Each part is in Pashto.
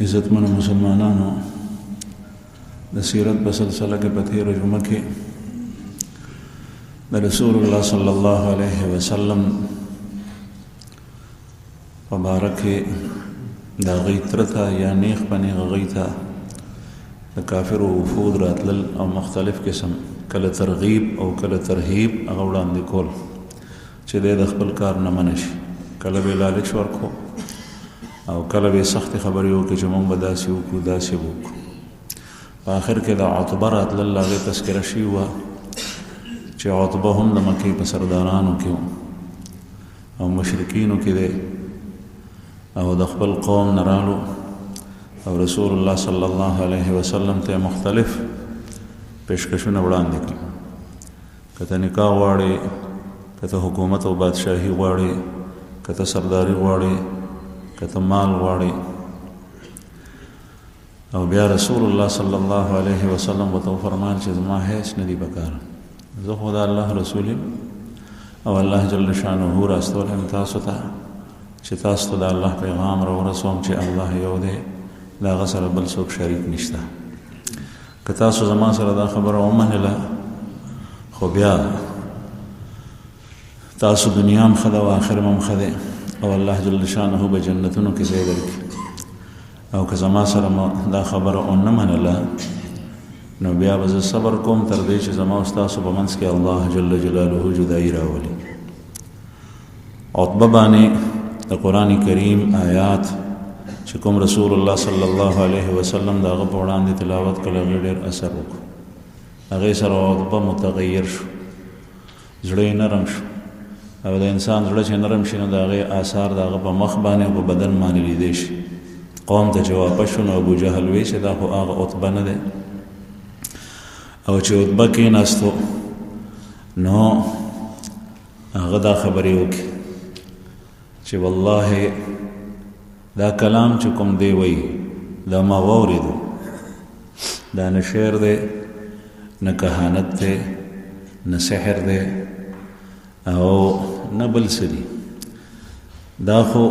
عزتمن مسلمانانو د سیرت په سلسله کې په تېره جمعه کې د رسول الله صلی الله علیه وسلم مبارک د هغوی تره ته یا نیغ په نیغ هغوی ته د کافرو وفود راتلل او مختلف قسم کله ترغیب او کله ترهیب هغه وړاندې کول چې دی د خپل کار نه منع شي کله به لالچ ورکړو او کله به سختې خبرې وکړي چې موږ به داسې وکړو داسې وکړو په آخر کې د عتبه راتلل هغې تذکره شوي وه چې عتبه هم د مکې په سردارانو کې و او مشرکینو کې دی او د خپل قوم نه رالو او رسول الله صلی الله علیه وسلم ته مختلف پیشکشونه وړاندې کړي که ته نکاح غواړې که ته حکومت او بادشاهي غواړې که ته سرداري غواړې که ته مال غواړې او بیا رسول الله صلی الله علیه وسلم ورته وفرمایل چې زما هیڅ نه دي پکار زه خو د الله رسول یم او الله جل شانه راستولی یم تاسو ته چې تاسو ته د الله پیغام راورسوم چې الله یو دی د هغه سره بل څوک شریک نشته که تاسو زما سره دا خبره ومنله خو بیا تاسو دنیا هم ښه ده او آخر هم ښه دی او الله جل شانه به جنتونو کې ځای درکړي او که زما سره دا خبره ونه منله نو بیا به زه صبر کوم تر دې چې زما او ستاسو په منځ کې الله جل جلاله جدایي راولي عتبه باندې د قرآن کریم آیات چې کوم رسول الله صلی الله علیه وسلم د هغه په وړاندې تلاوت کړل هغې ډېر اثر وکړو هغې سره عتبه متغیر شو زړه یې نرم شو او د انسان زړه چې نرم شي نو د هغې آثار د هغه په مخ باندې او په بدن باندې لیدی شي قوم ته چې واپس شو نو ابو جهل وی چې دا خو هغه عتبه نه دی او چې عتبه کېناستو نو هغه دا خبرې وکړي چې والله دا کلام چې کوم دی وی دا ما واورېدو دا نه شعر دی نه کهانت دی نه سحر دی او نه بل څه دي دا خو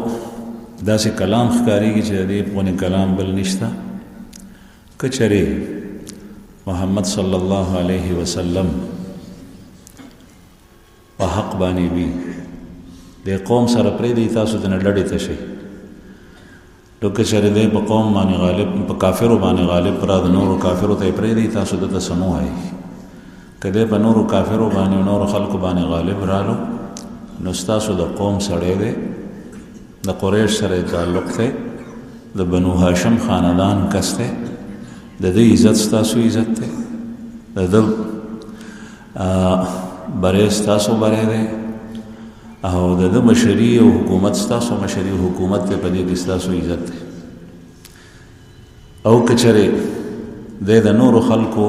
داسې کلام ښکارېږي چې د دې غونې کلام بل نشته که چېرې محمد صلی الله علیه وسلم په حق باندې وي د قوم سره پرېږدئ تاسو ځنه ډډې ته شئ نو که چېرې دی په قوم باندې غالب په کافرو باندې غالب را د نورو کافرو ته یې پرېږدئ تاسو دته څه مه وایئ که دی په نورو کافرو باندې نورو خلکو باندې غالب رالو نو ستاسو د قوم سړی دی د قریش سره تعلق دی د بنو هاشم خاندان کس دی د دې عزت ستاسو عزت دی د ده بری ستاسو بری دی او د ده مشري او حکومت ستاسو مشري او حکومت دی په دې کې ستاسو عزت دی او که چېرې دی د نورو خلکو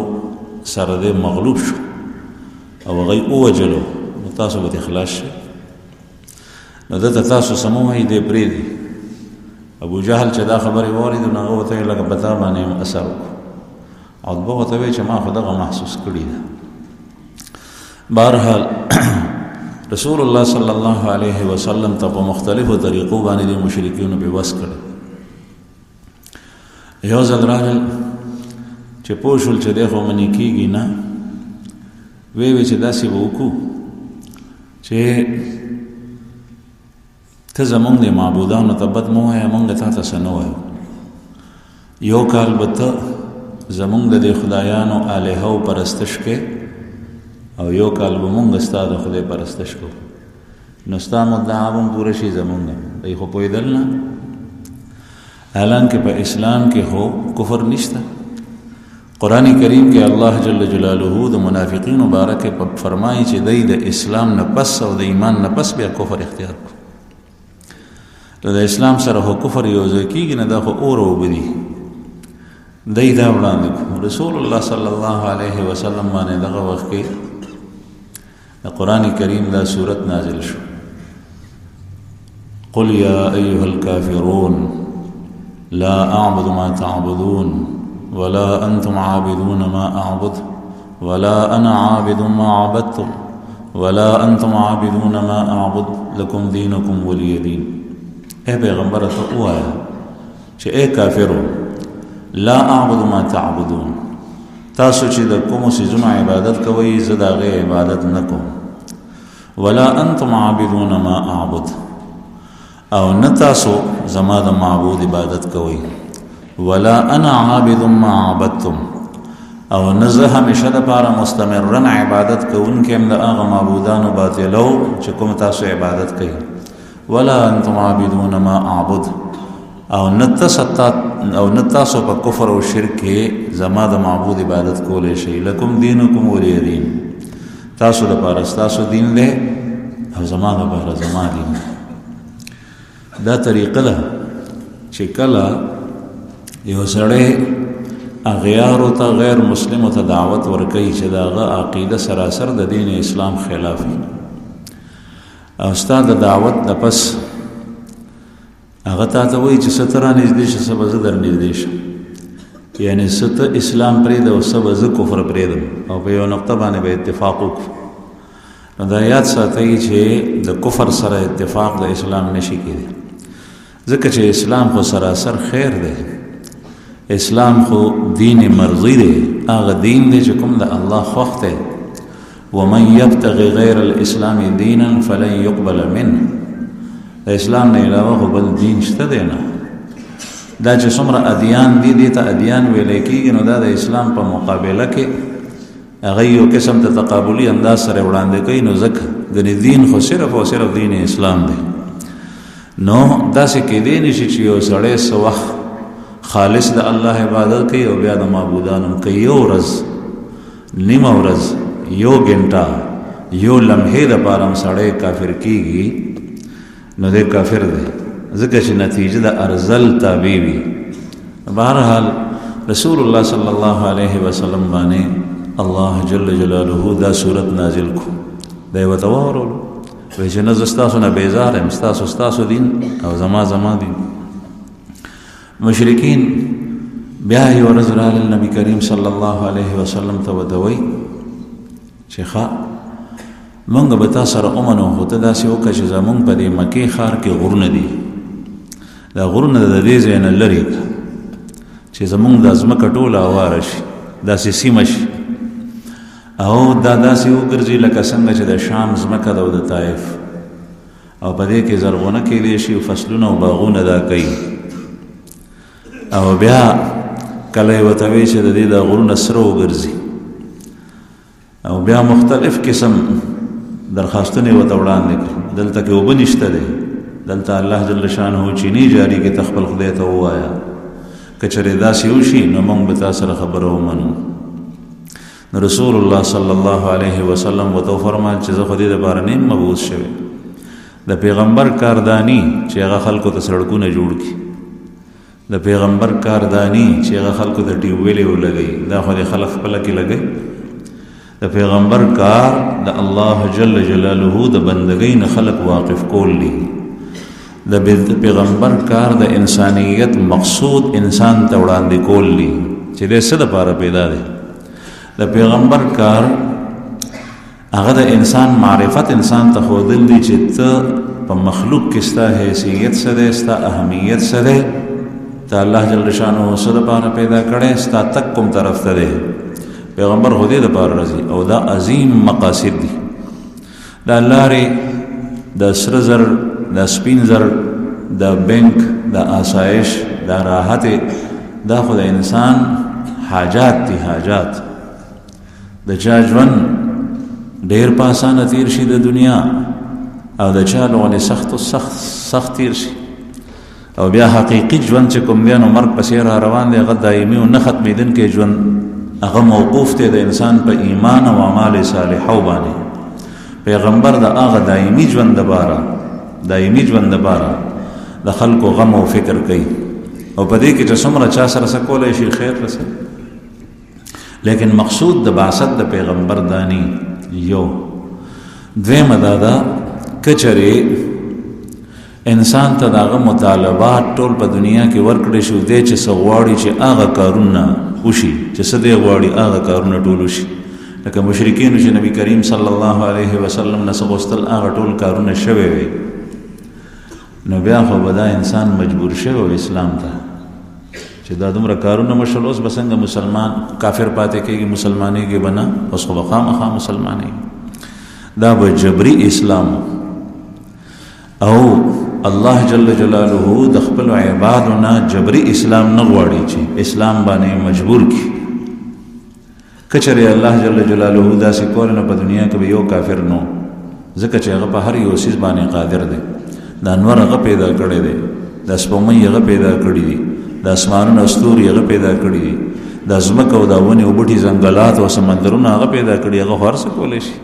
سره دی مغلوب شو او هغوی ووجلو نو تاسو به خلاص شئ نو دته تاسو څه مه وایئ دی پرېږدي ابو جهل چې دا خبرې واورېدو نو هغه ورته ویل لکه په تا باندې یم اثر وکړو عتبه ورته ویل چې ما خو دغه محسوس کړي ده بهرحال رسول الله صلی الله علیه وسلم ته په مختلفو طریقو باندې د مشرکینو په وس کړي یو ځل راغل چې پوه شول چې دی خو منې کېږي نه وی چې داسې به وکړو چې ته زمونږ د معبودانو ته بد مه وایه مونږ تا ته څه نه وایو یو کال به ته زمونږ د دې خدایانو الهو پرستش کې او یو کال به مونږ ستا د خدای پرستش کوو نو ستا مدعا به هم پوره شي زمونږ دی خو پوهېدل نه حالانکه په اسلام کې خو کفر نشته قرآن کریم کې الله جل جلاله د منافقینو باره کې فرمایي چې دی د اسلام نه پس او د ایمان نه پس بیا کفر اختیار کړو نو د اسلام سره خو کفر یو ځای کېږي نه دا خو اور اوبه دي دی دا وړاندې کړو رسول الله صلی الله علیه وسلم باندې دغه وخت کې د قرآن کریم دا صورت نازل شو قل یا ایها الکافرون لا اعبد ما تعبدون ولا انتم عابدون ما اعبد ولا انا عابد ما عبدتم ولا انتم عابدون ما اعبد لكم دينكم ولي دين اے پیغمبر ته وایا چې چې اے کافرو لا اعبد ما تعبدون، تاسو چې د کومو څیزونو عبادت کوئ زه د هغې عبادت نه کوم. ولا انتم عابدون ما اعبد، او نه تاسو زما د معبود عبادت کوئ. ولا انا عابد ما عبدتم، او نه زه همیشه دپاره مستمرن عبادت کوونکی یم د هغه معبودانو باطلو چې کوم تاسو عبادت کوئ. ولا انتم عابدون ما اعبد، او نه تاسو په کفر او شرک کې زما د معبود عبادت کولی شئ. لکم دینکم ولی دین، تاسو دپاره ستاسو دین دی او زما دپاره زما دین. دا طریقه ده چې کله یو سړی اغیارو ته غیر مسلمو ته دعوت ورکوي چې د هغه عقیده سراسر د دین اسلام خلاف وي، او ستا د دعوت نه پس هغه تا ته وایي چې څه ته رانږدې شه څه به زه در نږدې شم، یعنې څه ته اسلام پرېږده او څه به زه کفر پرېږدم، او په یو نقطه باندې به اتفاق وکړو. نو دا یاد ساتئ چې د کفر سره اتفاق د اسلام نشي کېدی، ځکه چې اسلام خو سراسر خیر دی. اسلام خو دین مرضی دی، هغه دین دی چې کوم د الله خوښ دی. ومن یبتغي غیر الاسلام دینا فلن یقبل منه، د اسلام نه علاوه خو بل دین شته دی نه. دا چې څومره ادیان دي دې ته ادیان ویلی کېږي، نو دا د اسلام په مقابله کې هغه یو قسم ته تقابلي انداز سره وړاندې کوي. نو ځکه ګنې دین خو صرف او صرف دین اسلام دی. نو داسې کېدی نشي چې یو سړی څه وخت خالص د الله عبادت کوي او بیا د معبودانو کوي. یو ورځ، نیمه ورځ، یو ګنټه، یو لمحې دپاره هم سړی کافر کېږي، نو دی کافر دی، ځکه چې نتیجه د ارذل تابع وي. بهرحال رسول الله صلی الله علیه وسلم باندې الله جل جلاله دا صورت نازل کو، دا یې ورته واورولو، وایي چې نه زه ستاسو نه بیزار یم، ستاسو دین او زما دین. مشرکین بیا یو ورځ راغلل نبی کریم صلی الله علیه وسلم ته ورته وایي چې ښه مونږ به تا سره ومنو، خو ته داسې وکړه چې زمونږ په دې مکې ښار کې غرونه دي، دا غرونه د دې ځای نه لرې کړه چې زمونږ دا ځمکه ټوله هواره شي، داسې سیمه شي، او دا داسې وګرځي لکه څنګه چې د شام ځمکه ده او د طایف، او په دې کې زرغونه کېدی شي او فصلونه او باغونه دا کوي. او بیا کله یې ورته وایي چې د دې دا غرونه سره وګرځي، او بیا مختلف قسم درخواستونه ورته وړاندې کړي. دلته کې اوبه نشته دی، دلته الله جل شانه چینی جاری کې خپل خدای ته ووایه، که چېرې داسې وشي نو موږ به تا سره خبره ومنو. نو رسول الله صلی الله علیه وسلم ورته وفرمایل چې زه خو دې دپاره نه یم مبعوث شوی، د پیغمبر کارداني چې هغه خلکو ته سړکونه جوړ کړي، د پیغمبر کاردانی چې هغه خلکو ته ټیوبویلې ولګوي، دا خو د خلک خپله کې لګوي. د پیغمبر کار د الله جل جلاله د بندګۍ نه خلک واقف کول دي. د پیغمبر کار د انسانیت مقصود انسان ته وړاندې کول دي چې د څه دپاره پیدا دی. د پیغمبر کار هغه د انسان معرفت انسان ته ښودل دي چې ته په مخلوق کې ستا حیثیت څه دی، ستا اهمیت څه دی، ته الله جل شانه څه دپاره پیدا کړی، ستا تک کوم طرف ته دی. پیغمبر خو دې دپاره راځي، او دا عظیم مقاصد دي. دا لارې د سره زر، د سپین زر، د بینک، د آسایش، د راحت، دا خو د انسان حاجات دي. حاجات د چا ژوند ډېر په اسانه تیر شي د دنیا، او د چا لغونې سخت تیر شي، او بیا حقیقي ژوند چې کوم دی نو مرګ پسې را روان دی، هغه دایمي او نه ختمېدونکی ژوند، هغه موقوف دی د انسان په ایمان او اعمال صالحو باندې. پیغمبر د هغه دایمي ژوند دپاره د خلکو غم او فکر کوي، او په دې کې چې څومره چا سره څه کولی شي خیر رسوي. لیکن مقصود د بعثت د پیغمبر دانی یو. دویمه دا ده که چېرې انسان ته دغه مطالبات ټول په دنیا کې ورکړی شو، دی چې څه غواړي چې هغه کارونه وشي، چې څه دی غواړي هغه کارونه ټول وشي. لکه مشرکینو چې نبی کریم صلی الله علیه وسلم نه څه غوښتل، هغه ټول کارونه شوی وي، نو بیا خو به دا انسان مجبور شوی اسلام ته، چې دا دومره کارونه مشل اوس به څنګه مسلمان کافر پاتې کېږي مسلمانېږي به نه اوس خو به خامخا مسلمانېږي دا به جبري اسلام او الله جل جلاله د خپل عبادو نه جبري اسلام نه غواړي چې اسلام باندې مجبور کړي کچره الله جل جلاله داسې کول نه په دنیا کې به یو کافر نو ځکه چې هغه په هر یو سیز باندې قادر دی دا انور هغه پیدا کړی دی دا سپوږمۍ هغه پیدا کړی دی دا اسمانونه ستوري هغه پیدا کړی دي دا ځمکه او دا ونې او بوټي ځنګلات او سمندرونه هغه پیدا کړي هغه هر څه کولی شي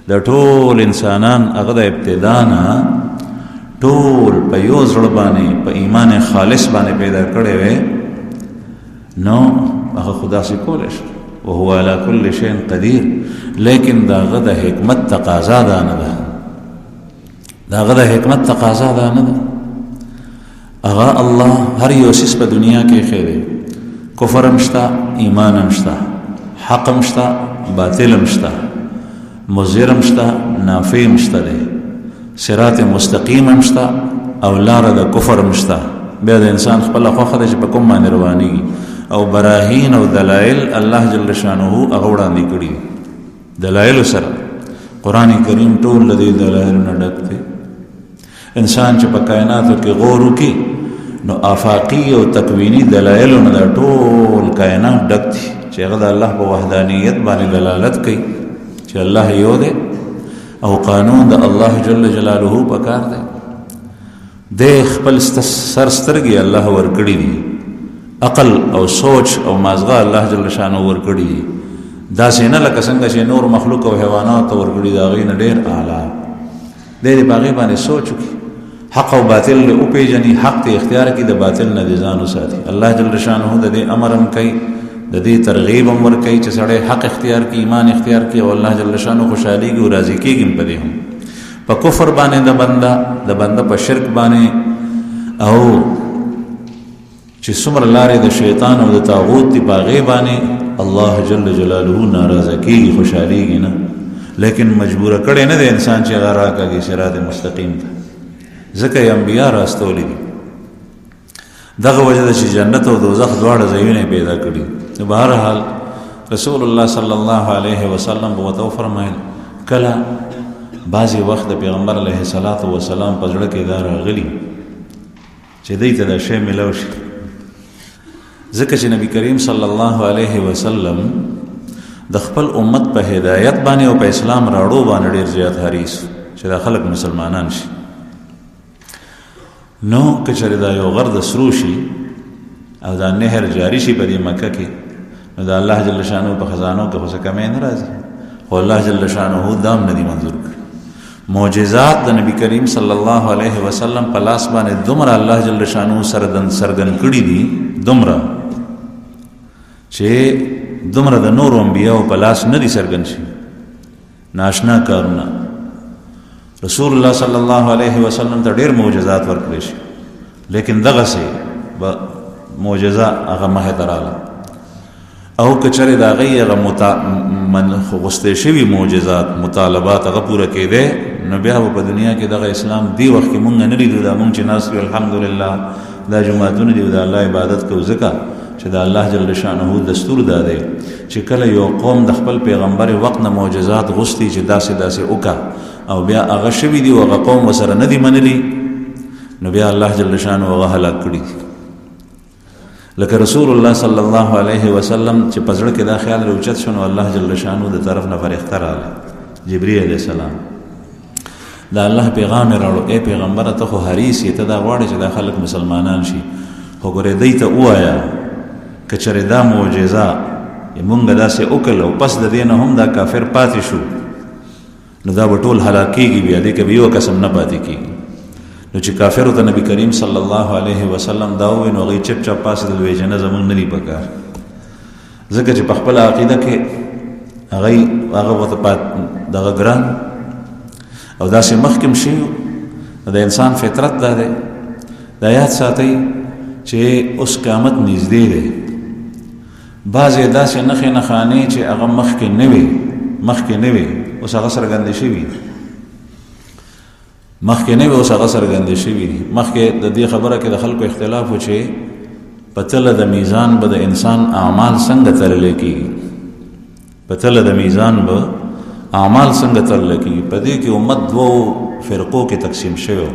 دا ټول انسانان هغه د ابتدا نه ټول په یو زړه باندې په ایمان خالص باندې پیدا کړی وی نو هغه خدا سي کولی شي وهو على كل شيء قدير لیکن دا هغه د حکمت تقاضا ده نه ده دا هغه د حکمت تقاضا ده نه ده اغا الله هر یو سیس په دنیا کې خیره کفر مشتا ایمان مشتا حق مشتا باطل مشتا مضر مشتا نافع مشتا ده صراط مستقیم مشتا او لار د کفر مشتا بیا د انسان خپل خوخه د په کوم باندې رواني او براهین او دلائل الله جل شانه هغه وړاندې کړي دلائل سره قران کریم ټول د دلائل نه ډک دی انسان چې په کائناتو کې غور وکړي نو آفاقی او تکوینی دلائل نه د ټول کائنات ډک دي چې هغه د الله په وحدانیت باندې دلالت کوي چې الله یو دی او قانون د الله جل جلاله په کار دی د خپل سرسترګي الله ورکړي دي عقل او سوچ او مازغه الله جل شانه ورکړي دي دا څنګه لکه څنګه چې نور مخلوق او حیوانات ورکړي دا غي نه ډیر اعلی دې باغې باندې سوچ وکړي حق او باطل له او پیجنې حق ته اختیار کړي د باطل نه ځان وساتي الله جل شانه د دې امرم کوي د دې ترغیب هم ور کوي چې سړی حق اختیار کړي ایمان اختیار کړي او الله جل شانه خوشالي او راضي کېږي په دې هم په کفر باندې د بنده په شرک باندې او چې څومره لارې د شیطان او د طاغوت دی باغې باندې الله جل جلاله ناراضه کېږي خوشاليږي نه لیکن مجبور کړي نه د انسان چې غرا کوي صراط مستقیم ته ځکه انبیا راستولي دي دغه وجه چې جنت او دوزخ دواړه ځایونه پیدا کړي نو بهر حال رسول الله صلی الله علیه وسلم وو فرمایل کله بعضی وخت د پیغمبر علیه الصلاۃ والسلام په ځړه کې دا راغلی چې دې ته د شی ملو شي ځکه چې نبی کریم صلی الله علیه وسلم د خپل امت په هدایت باندې او په اسلام راړو باندې ډیر زیات حریص چې د خلک مسلمانان شي نو کچره دا یو غرد سرو شي او دا نهر جاری شي په مکه کې نو دا الله جل شانه په خزانو کې څه کمې نه راځي خو الله جل شانه دام نه دی منظور کړ معجزات د نبی کریم صلی الله علیه وسلم په لاس باندې دومره الله جل شانه سرګن کړي دي دومره چې دومره د نور انبیاء په لاس نه دي سرګن شي ناشنا کارونه رسول الله صلی الله علیه وسلم ته ډېر معجزات ورکړي شي لیکن دغه سي معجزه هغه مه دراله او کچره دا غي هغه من غوسته شوی معجزات مطالبات هغه پوره کړي نو بیا په دنیا کې دغه اسلام دی وخت کې مونږ نه لیدو دا مونږ چې ناس الحمدلله دا جمعهونه دی دا الله عبادت کو زکه چې دا الله جل شانه دستور داده چې کله یو قوم د خپل پیغمبر وخت نه معجزات غوستي چې داسې وکا او بیا هغه شوی دی او هغه قوم وسره نه دی منلی نو بیا الله جل شانه هغه هلاک کړي لکه رسول الله صلی الله علیه وسلم چې پزړه کې دا خیال راوچت شونه الله جل شانه د طرف نه فرښتہ رااله جبرئیل علیہ السلام دا الله پیغام راوړو اے پیغمبر ته خو حریص ته دا غواړي چې دا خلک مسلمانان شي خو ګورې دی ته وایا کچره دا معجزه مونږ داسې وکړو او پس د دینه هم دا کافر پاتې شو نو دا ټول هلاکیږي بیا دې کې یو قسم نه پاتې کیږي نو چې کافر ته نبی کریم صلی الله علیه وسلم دا وې نو غي چپ چپ پاس د ویجنه زمون نه دی پکار ځکه چې په خپل عقیده کې هغه وته پات دغه ګران او دا چې مخکم شي د انسان فطرت ده د یاد ساتي چې اوس قیامت نږدې ده بعضې داسې نښې نښانې چې هغه مخکې نه وي اوس هغه څرګندې شوي مخکې د دې خبره کې د خلکو اختلاف و چې پتل د میزان به د انسان اعمال څنګه تللی کېږي پتل د میزان به اعمال څنګه تللی کېږي په دې کې امت دوو فرقو کې تقسیم شوی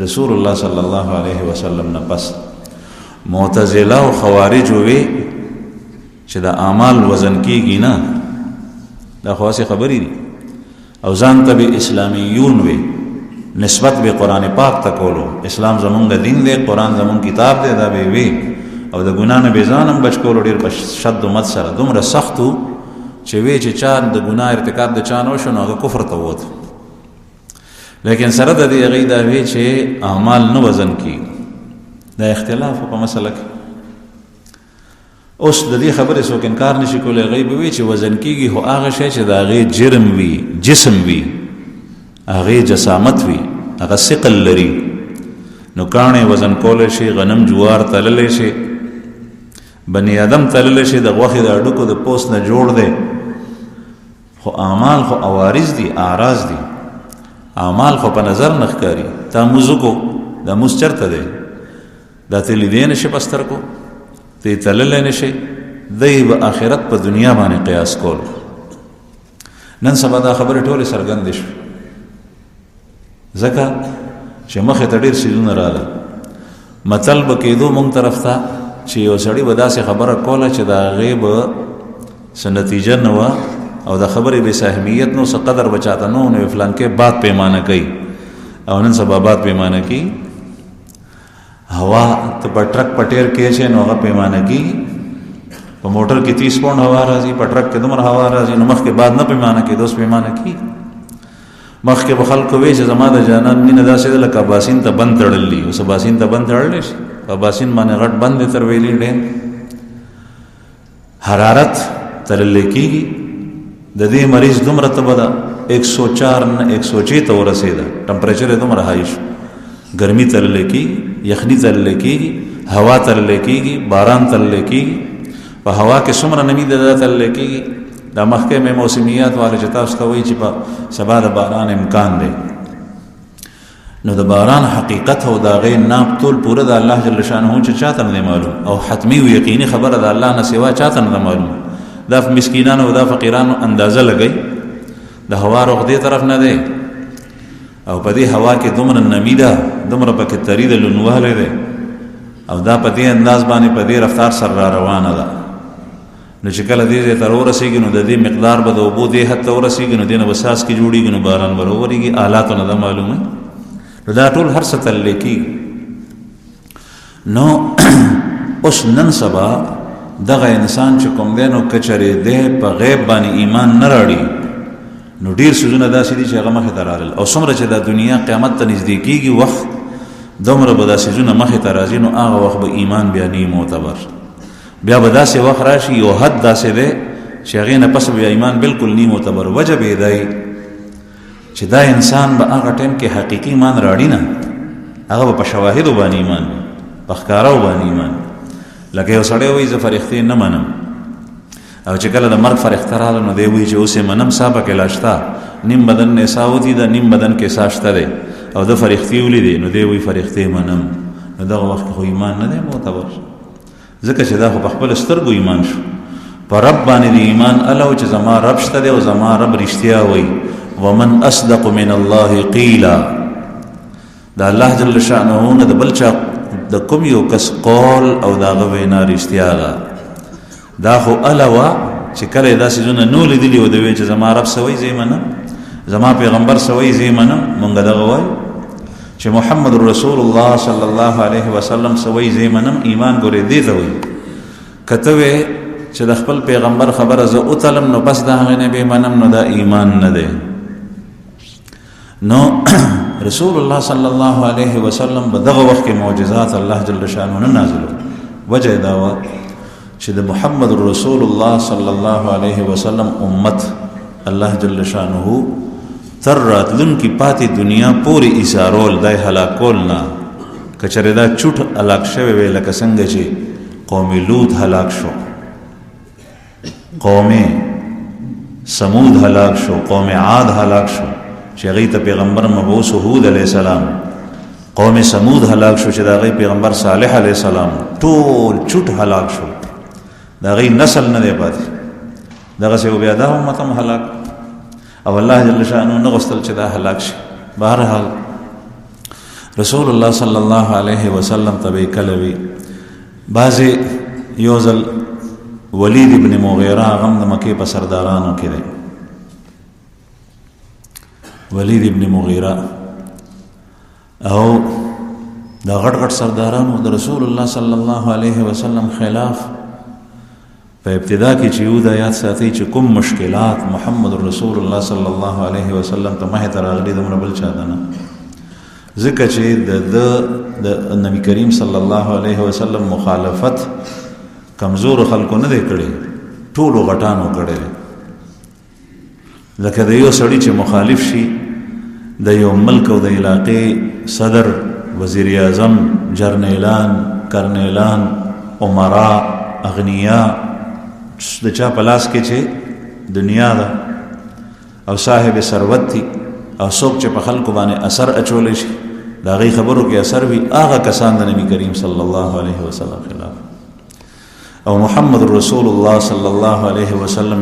رسول الله صلی الله علیه وسلم نه پس معتزله او خوارج وی چې د اعمال وزن کېږي نه دا خاصه خبرې دي او ځان ته به اسلامیون وي نسبت به قرآن پاک ته کولو اسلام زمونږ دین دی قرآن زمونږ کتاب دی دا به وي او د ګناه نه به ځان هم بچ کولو ډېر په شد و مد سره دومره سخت و چې وی چې چا د ګناه ارتکاب د چا نه وشو نو هغه کفر ته ووت لیکن سره د دې هغوی دا وی چې اعمال نه وزن کېږي دا اختلاف په مسله کې اوس د دې خبرې څوک انکار نشي کولی هغوی به وي چې وزن کېږي خو هغه شی چې د هغې جرم وي جسم وي هغې جسامت وي هغه ثقل لري نو کاڼې وزن کولی شي غنم جوار تللی شي بني آدم تللی شي د غوښې د هډوکو د پوست نه جوړ دی خو اعمال خو عوارض دي اعراض دي اعمال خو په نظر نه ښکاري تا مونځ وکړو دا مونځ چېرته دی دا ته لیدی نه شي په سترګو ته یې تللی نه شي دی به آخرت په دنیا باندې قیاس کول نن سبا دا خبرې ټولې څرګندې شوې ځکه چې مخې ته ډېر څیزونه راغله متل به کېدو مونږ طرف ته چې یو سړي به داسې خبره کوله چې د هغې به څه نتیجه نه وه او د خبرې بې صاحبیت نو څه قدر به چاته نه و نو فلانکې باد پیمانه کوي او نن سبا باد پیمانه کوي هوا ته په ټرک په ټیر کې چې نو هغه پیمانه کېږي په موټر کې 30 پاونډ هوا راځي په ټرک کې دومره هوا راځي نو مخکې بعد نه پیمانه کېږي اوس پیمانه کېږي مخکې به خلکو وایي چې زما د جانان مینه داسې ده لکه اباسین ته بند تړلی اوس اباسین ته بند تړلی شي په اباسین باندې غټ بند دی تر ویلي ډېر حرارت تللی کېږي د دې مریض دومره تبه ده 104 نه 106 ته ورسېده ټمپریچر یې دومره های شو ګرمي تللی کېږي یخني تللی کېږي هوا تللی کېږي باران تللی کېږي په هوا کې څومره نمی ده تللی کېږي دا مخکې مې موسمیات والا چې تاسو ته وایي چې په سبا د باران امکان دی نو د باران حقیقت او د هغې ناپ ټول پوره د الله جل شانه چې چاته نه دی معلوم او حتمي او یقیني خبره د الله نه سوا چاته نه ده معلوم دا مسکینانو او دا فقیرانو اندازه لګئ د هوا رخ دې طرف نه دی او په دې هوا کې دومره نمی ده دومره پکې تری د لونوالی دی او دا په دې انداز باندې په دې رفتار سره را روانه ده نو چې کله دې ځای ته ورسېږي نو د دې مقدار به د اوبو دې حد ته ورسېږي نو دې نه به څاڅکي جوړېږي نو باران به راورېږي آلاتو نه ده معلومه نو دا ټول هر څه تللی کېږي نو اوس نن سبا دغه انسان چې کوم دی نو که چېرې دی په غیب باندې ایمان نه راړي نو ډېر څیزونه داسې دي چې هغه مخې ته رالل او څومره چې دا دنیا قیامت ته نږدې کېږي وخت دومره به دا څیزونه مخې ته راځي نو هغه وخت به ایمان بیا نه معتبر بیا به داسې وخت راشي یو حد داسې دی چې هغې نه پس بیا ایمان بالکل نه معتبر وجه به یې دی چې دا انسان به هغه ټایم کې حقیقي ایمان راړي نه هغه به په شواهدو باندې ایمان په ښکارو باندې ایمان لکه یو سړی وایي زه فرښتې نه منم او چې کله د مرګ فرښته راغله نو دی وایي چې اوس یې منم سا پکې لا شته نیم بدن نه سا وتي ده نیم بدن کې سا شته دی او د فرښتې ولیدې نو دی وایي فرښتې منم نو دغه وخت خو ایمان نه دی معتبر ځکه چې دا خو په خپل سترګو ایمان شو په رب باندې د ایمان الله چې زما رب شته دی او زما رب رښتیا وایي ومن اصدق من الله قیلا دا الله جل شأنه نه د بل چا د کوم یو کس قول او د هغه وینا رښتیا ده دا خو الله وه چې کله یې دا څیزونه نو لیدلي و د وی چې زما رب څه وایي زه یې منم زما پیغمبر څه وایي زه یې منم مونږ دغه وایو چې محمد رسول الله صلی الله علیه وسلم څه وایي زه یې منم ایمان ګورې دې ته وایي که ته وې چې د خپل پیغمبر خبره زه وتلم نو بس د هغې نه بې منم نو دا ایمان نه دی نو رسول الله صلی الله علیه وسلم به دغه وخت کې معجزات الله جل شانه نه نازلو وجه دا وه چې د محمد رسول الله صلی الله علیه وسلم امت الله جل شانه تر راتلونکي پاتې دنیا پورې ایثارول دی هلاکول نه که چېرې دا چوټ هلاک شوی وی لکه څنګه چې قوم لوط هلاک شو قوم سمود هلاک شو قوم عاد هلاک شو چې هغوی ته پیغمبر مبعوث هود علیه السلام قوم سمود هلاک شو چې دا غي پیغمبر صالح علیه السلام ټول چټ هلاک شو دا غي نسل نه دی پاتې دغه څه بیا دا امت هم هلاک او الله جل شانه نه غوښتل چې دا هلاک شي. بهرحال رسول الله صلی الله علیه وسلم ته کلوي بعضې یو ځل ولید ابن مغیره غم د مکې په سردارانو کې دی. ولید ابن مغیره او دا غټ غټ سردارانو د رسول الله صلی الله علیه وسلم خلاف په ابتدا کې چې یو د آیات ساتي چې کوم مشکلات محمد رسول الله صلی الله علیه وسلم ته مه ته راغلي دومره بل چا ده نه، ځکه چې د نبی کریم صلی الله علیه وسلم مخالفت کمزور خلکو نه دی کړی، ټولو غټانو کړی. لکه د یو سړي چې مخالف شي د یو ملک او د علاقې صدر، وزیر اعظم، جرنیلان، کرنیلان، عمرا، اغنیا، د چا په لاس کې چې دنیا ده او صاحب ثروت دي او څوک چې په خلکو باندې اثر اچولی شي د هغې خبرو کې اثر وي، هغه کسان د نبی کریم صلی الله علیه وسلم خلاف. او محمد رسول الله صلی الله علیه وسلم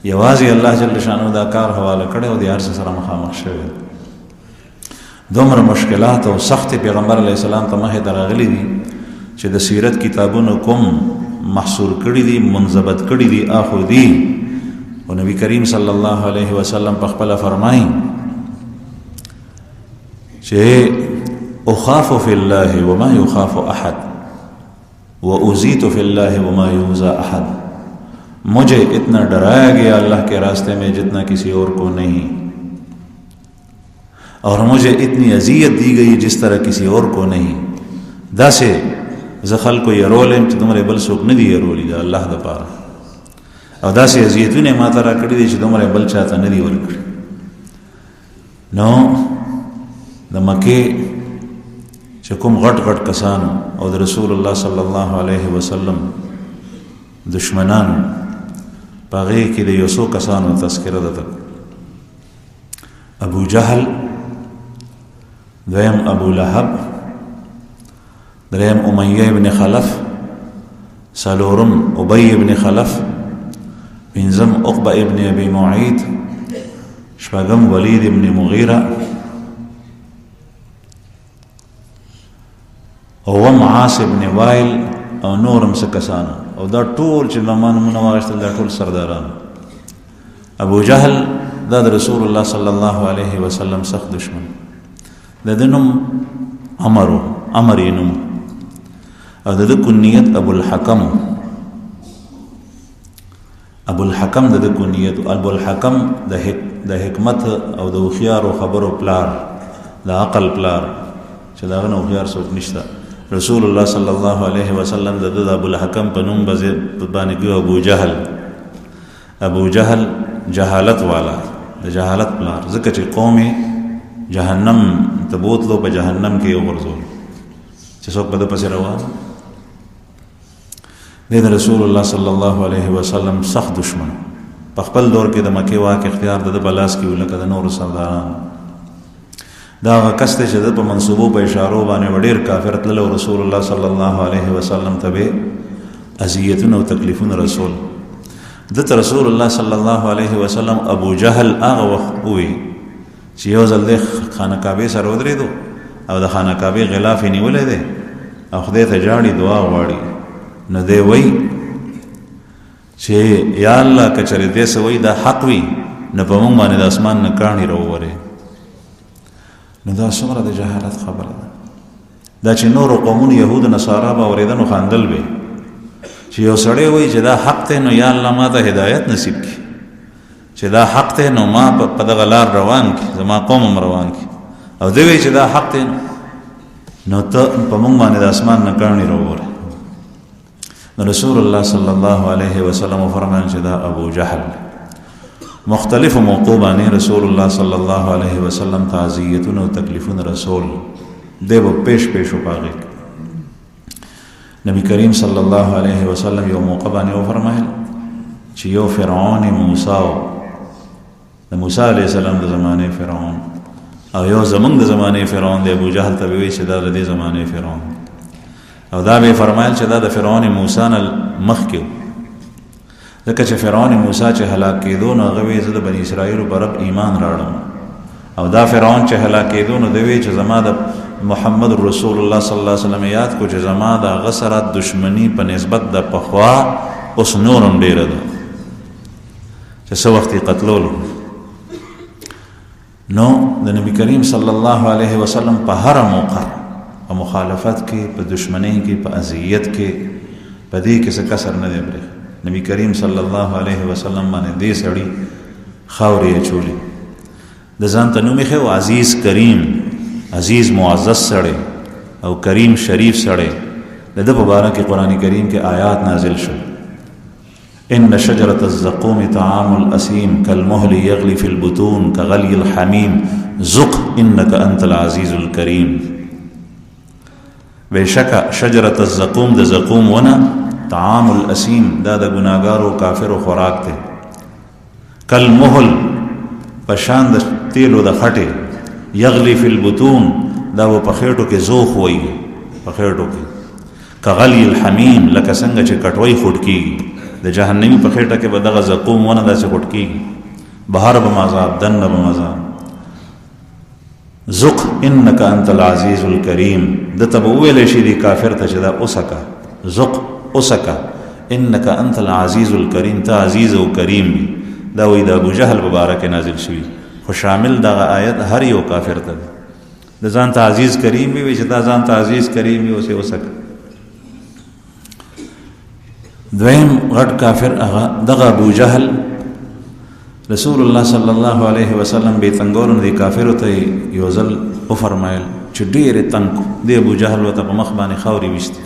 یوازې الله جل شانه دا کار حواله کړی او د هر څه سره مخامخ شوی. دومره مشکلات او سخت پیغمبر علیه السلام ته مخې ته راغلي دي چې د سیرت کتابونو کوم محصور کړي دي، منضبط کړي دي، اخو دي. او نبی کریم صلی الله علیه وسلم په خپله فرمایي چې اخاف فی الله وما یخاف احد وأوذیت فی اللہ وما یوذی احد، مجھے اتنا ڈرایا گیا اللہ کے راستے میں جتنا کسی اور کو نہیں، اور مجھے اتنی اذیت دی گئی جس طرح کسی اور کو نہیں. دا سے زخل کو یرولم چې دومره بل څوک نه دی یرولی دا الله دپاره، او داسې اذیتونه ما ته را کړي دي چې دومره بل چاته نه دي ورکړي. نو د مکې چې کوم غټ غټ کسانو او د رسول الله صلی الله علیه وسلم دشمنانو په هغې کې د یو څو کسانو تذکره ده. ابو جهل، دویم ابو لهب، دریم امیه ابن خلف، څلورم ابی ابن خلف، پنځم عقبه ابن ابي معيط، شپږم ولید ابن مغیره، اوم عاص ابن وائل او نورم څه کسانو. او دا ټول چې زما نومونه واخیستل دا ټول سرداران. ابو جهل دا د رسول الله صلی الله علیه وسلم سخت دشمن، د ده نوم عمر یې نوم، او د ده کنیت ابو الحکم. ابو الحکم د ده کنیت، ابو الحکم د حکمت او د هوښیارو خبرو پلار، د عقل پلار چې د هغه نه هوښیار څوک نشته. رسول الله صلی الله علیه وسلم د ده د ابو الحکم په نوم باندې کیو ابو جهل. ابو جهل جهالت والا، د جهالت پلار، ځکه چې قوم جهنم ته بوتلو، په جهنم کې وغورځول چې څوک به ده پسې روان. دی د رسول الله صلی الله علیه وسلم سخت دشمن. په خپل دور کې د مکې واک اختیار د ده په لاس کې و لکه د نورو سردارانو. دا هغه کس دی چې د په منصوبو په اشارو باندې ډېر کافر تللی او رسول الله صلی الله علیه وسلم ته به اذیتونه او تکلیفونه رسول. دته رسول الله صلی الله علیه وسلم ابو جهل هغه وخت ووی چې یو ځل دی خانه کعبې سره ودرېدو او د خانه کعبې غلاف یې نیولی دی او خدای ته جاړي دعا غواړي. نو دی وی چې یا الله که چېرې دې څه وایي دا حق وي نو په موږ باندې د اسمان نه کاڼي راوورې. نو دا څومره د جهالت خبره ده. دا چې نورو قومونو یهود نصارا به اورېده نو خاندل به چې یو سړی وایي چې دا حق دی نو یا الله ما ته هدایت نصیب کړي، چې دا حق دی نو ما په دغه لار روان کړي، زما قوم هم روان کړي. او دی وایي چې دا حق دی نو ته په موږ باندې د اسمان نه کاڼي راوورې. نو رسول الله صلی الله علیه وسلم فرمایل چې دا ابو جهل. مختلف موقع باندې رسول الله صلی الله علیه وسلم تعزیتونه او تکلیفونه رسول دی به پیش وپاغي. نبی کریم صلی الله علیه وسلم یو موقع باندې وفرمایل چې یو فرعون موسی، د موسی علیه السلام د زمانه فرعون او یو زمونږ د زمانې فرعون دی، ابو جهل ته به وایي چې دا د دې زمانې فرعون، او دا به یې فرمایل چې دا د فرعون موسی نه مخکې و، ځکه چې فرعون موسی چې هلاک کېدو نو هغه وایي زه د بني اسرائیلو په رب ایمان راوړم، او دا فرعون چې هلاک کېدو نو دی وایي چې زما د محمد رسول الله صلی الله علیه وسلم یاد کو چې زما د هغه سره دشمني په نسبت د پخوا اوس نور هم ډېره ده چې څه وخت یې قتلولو. نو د نبی کریم صلی الله علیه وسلم په هر موقع په مخالفت کې، په دشمنۍ کې، په اذیت کې، په دې کې څه کسر نه دی پرېښی. نبی کریم صلی الله علیه وسلم باندې دې سړي خاورې اچولې، د ځان ته نوم یې ښه و عزیز کریم، عزیز معزز سړی او کریم شریف سړی. د ده په باره کې قرآن کریم کې آیات نازل شو، ان شجرة الزقوم طعام الأثيم كالمهل يغلي في البطون كغلي الحميم ذق انك انت العزيز الكريم. بشکا شجرة الزقوم د زقوم ونه طعام الأثيم دا د ګناګارو کافرو خوراک دی، کالمهل پشان د تیلو د خټې، یغلی فی البطون دا و په خېټو کې زوخ وایي، په خېټو کې، کغلی الحمیم لکه څنګه چې کټوۍ خوټ کېږي، د جهنمی په خېټه کې به دغه زقوم ونه داسې خوټ کېږي، بهر به مذاب دنه به مذاب. ذق انک انت العزیز الکریم، دته به وویلی شي دې کافر ته چې دا اوسکه، ذق اوسکه، انک انت العزیز الکریم، ته عزیز او کریم وي. دا وایي د ابو جهل په باره کې نازل شوي، خو شامل دغه آیت هر یو کافر ته دی. د ځان ته عزیز کریم وي چې دا ځان ته عزیز کریم وي اوسې اوسکه. دویم غټ کافر هغه دغه ابو جهل رسول الله صلی الله علیه وسلم به تنګورن دی کافر ته یو ځل وفرمایل چې ډېرې تنګ کو دی ابو جهل ورته په مخ باندې خاورې ویستې،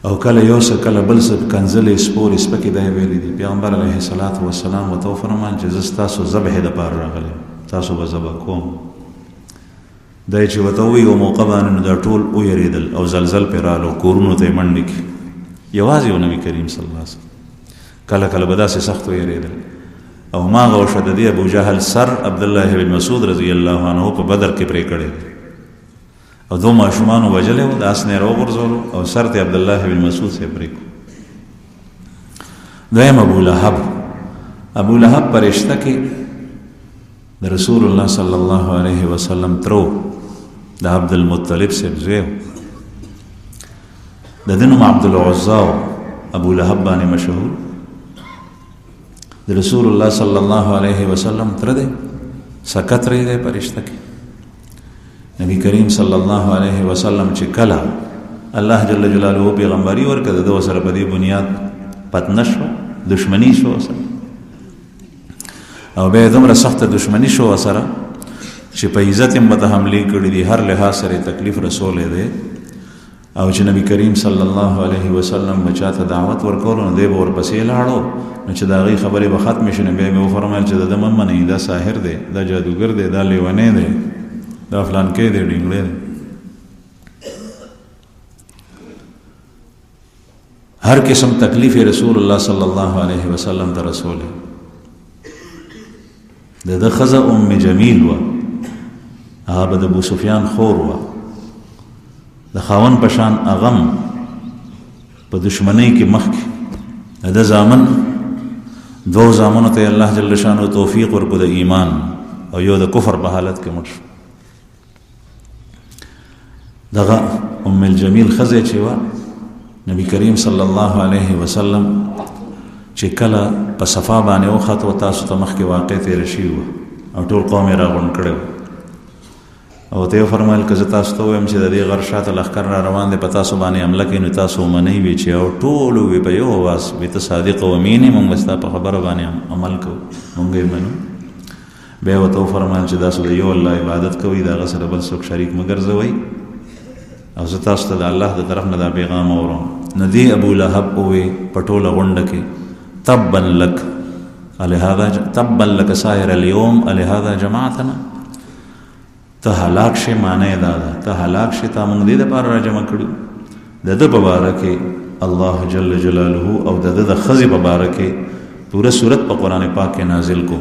او کله یو څه کله بل څه کنځلې سپورې سپکې دا یې ویلي دي. پیغمبر علیه الصلاة والسلام ورته وفرمایل چې زه ستاسو ذبح دپاره راغلی، تاسو به ذبح کوم. دا چې ورته ووایي یو موقع باندې نو دا ټول ویرېدل او زلزل پرې رالو، کورونو ته یې منډې کړي، یوازې یو نبي کریم صلی الله علیه وسلم. کله کله به داسې سخت ویرېدل، او ماغه وشه د دې ابو جهل سر عبدالله بن مسعود رضی الله عنه په بدر کې پرې کړی، او دو ماشومان وجلې و، د آس نه یې راوغورځولو او سر ته عبدالله بن مسعود صاحب پرې کړو. دویم ابو لهب. ابو لهب په رشته کې د رسول الله صلی الله علیه وسلم ترو د عبدالمطلب صاحب زوی، د ده نوم عبدالعزا ابو لهب باندې مشهور، د رسول الله صلی الله علیه وسلم تره دی، سکتری دی په رشته کې. نبی کریم صلی الله علیه وسلم چې کله الله جل جلاله پیغمبري ورکړه، د ده سره په دې بنیاد پتنه شوه، دشمني شوه سره، او بیا یې دومره سخته دشمني شوه سره چې په عزت یې به ته حملې کړي دي، هر لحاظ سره تکلیف رسولی دی. او چې نبی کریم صلی الله علیه وسلم به چاته دعوت ورکولو نو دی به ورپسې لاړو، نو چې د هغې خبرې به ختمې شي نو بیا یې وفرمایل چې د ده مه منئ، دا ساحر دی، دا جادوګر دی، دا لیونی دی، دا فلانکی دی، ډینګړی دی. هر قسم تکلیف رسول الله صلی الله علیه وسلم ته رسولی. د ده ښځه ام جمیل وه، هغه به د ابو سفیان خور وه، د خاون په شان اغم په دشمنۍ کې مخکې د ده زامن دوو زامنو ته الله جل شانو توفیق ورکړو د ایمان، او یو د کفر په حالت کې مړ شو. دغه ام الجمیل ښځه چې وه، نبی کریم صلی الله علیه وسلم چې کله په صفا باندې وختو، تاسو ته مخکې واقع تېره شوې وه او ټول قوم یې راغونډ کړی و، او ته یې وفرمایل که زه تاسو ته ووایم چې د دې غر شاته لښکر را روان دی، په تاسو باندې حمله کوي، نو تاسو ومنئ وي چې او ټول ووي په یو اواز وي ته صادق او امین یې، موږ به ستا په خبره باندې عمل کوو، موږ یې منو. بیا یې ورته وفرمایل چې تاسو د یو الله عبادت کوئ، د هغه سره بل څوک شریک مه ګرځوئ، او زه تاسو ته د الله د طرف نه دا پیغام اورم. نو دې ابو لهب ووی په ټوله غونډه کې تبا لک تبا لک سائر اليوم الهذا جماعتنا، ته هلاک شې، معنی دا ده ته هلاک شې، تا موږ دې دپاره را جمع کړو. د ده په باره کې الله جل جلاله او د ده د ښځې په باره کې پوره صورت په قرآن پاک کې نازل کو،